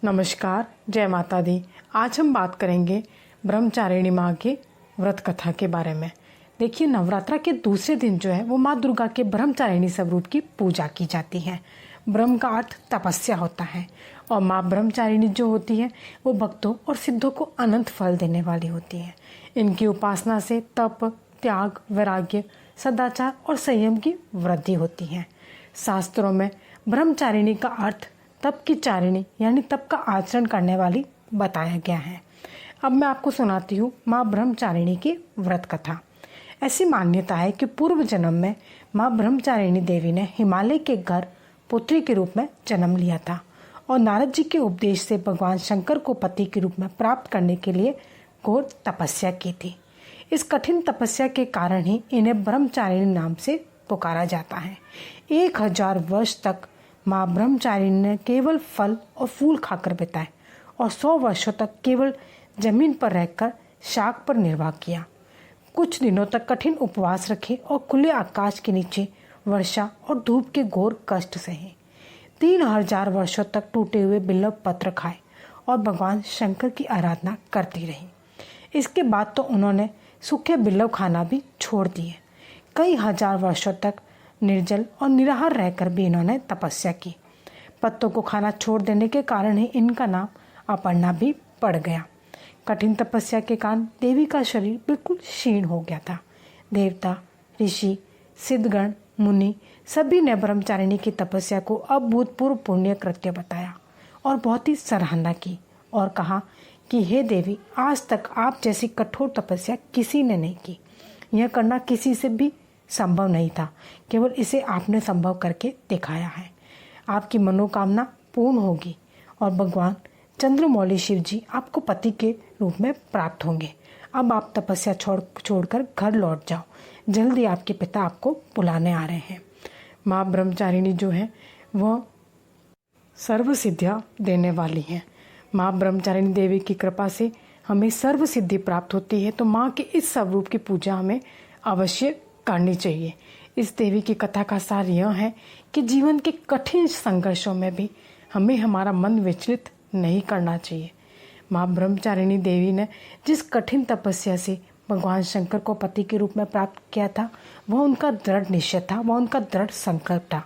नमस्कार, जय माता दी। आज हम बात करेंगे ब्रह्मचारिणी माँ के व्रत कथा के बारे में। देखिए, नवरात्रा के दूसरे दिन जो है वो माँ दुर्गा के ब्रह्मचारिणी स्वरूप की पूजा की जाती है। ब्रह्म का अर्थ तपस्या होता है और माँ ब्रह्मचारिणी जो होती है वो भक्तों और सिद्धों को अनंत फल देने वाली होती है। इनकी उपासना से तप, त्याग, वैराग्य, सदाचार और संयम की वृद्धि होती है। शास्त्रों में ब्रह्मचारिणी का अर्थ तप की चारिणी यानी तप का आचरण करने वाली बताया गया है। अब मैं आपको सुनाती हूँ माँ ब्रह्मचारिणी की व्रत कथा। ऐसी मान्यता है कि पूर्व जन्म में माँ ब्रह्मचारिणी देवी ने हिमालय के घर पुत्री के रूप में जन्म लिया था और नारद जी के उपदेश से भगवान शंकर को पति के रूप में प्राप्त करने के लिए घोर तपस्या की थी। इस कठिन तपस्या के कारण ही इन्हें ब्रह्मचारिणी नाम से पुकारा जाता है। 1000 वर्ष तक माँ ब्रह्मचारिणी ने केवल फल और फूल खाकर बिताए और 100 वर्षों तक केवल जमीन पर रहकर शाक पर निर्वाह किया। कुछ दिनों तक कठिन उपवास रखे और खुले आकाश के नीचे वर्षा और धूप के घोर कष्ट सहे। 3000 वर्षों तक टूटे हुए बिल्व पत्र खाए और भगवान शंकर की आराधना करती रही। इसके बाद तो उन्होंने सूखे बिल्व खाना भी छोड़ दिए। कई हजार वर्षों तक निर्जल और निराहार रहकर भी इन्होंने तपस्या की। पत्तों को खाना छोड़ देने के कारण ही इनका नाम अपर्णा भी पड़ गया। कठिन तपस्या के कारण देवी का शरीर बिल्कुल क्षीण हो गया था। देवता, ऋषि, सिद्धगण, मुनि सभी ने ब्रह्मचारिणी की तपस्या को अभूतपूर्व पुण्य कृत्य बताया और बहुत ही सराहना की और कहा कि हे देवी, आज तक आप जैसी कठोर तपस्या किसी ने नहीं की। यह करना किसी से भी संभव नहीं था, केवल इसे आपने संभव करके दिखाया है। आपकी मनोकामना पूर्ण होगी और भगवान चंद्रमौली शिव जी आपको पति के रूप में प्राप्त होंगे। अब आप तपस्या छोड़कर घर लौट जाओ, जल्दी आपके पिता आपको बुलाने आ रहे हैं। माँ ब्रह्मचारिणी जो है वह सर्व सिद्धियाँ देने वाली हैं। माँ ब्रह्मचारिणी देवी की कृपा से हमें सर्व सिद्धि प्राप्त होती है, तो माँ के इस स्वरूप की पूजा हमें अवश्य करनी चाहिए। इस देवी की कथा का सार यह है कि जीवन के कठिन संघर्षों में भी हमें हमारा मन विचलित नहीं करना चाहिए। माँ ब्रह्मचारिणी देवी ने जिस कठिन तपस्या से भगवान शंकर को पति के रूप में प्राप्त किया था, वह उनका दृढ़ निश्चय था, वह उनका दृढ़ संकल्प था।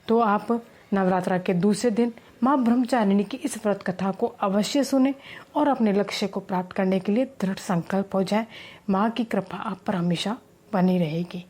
तो आप नवरात्रा के दूसरे दिन माँ ब्रह्मचारिणी की इस व्रत कथा को अवश्य सुने और अपने लक्ष्य को प्राप्त करने के लिए दृढ़ संकल्प हो जाए। माँ की कृपा आप पर हमेशा बनी रहेगी।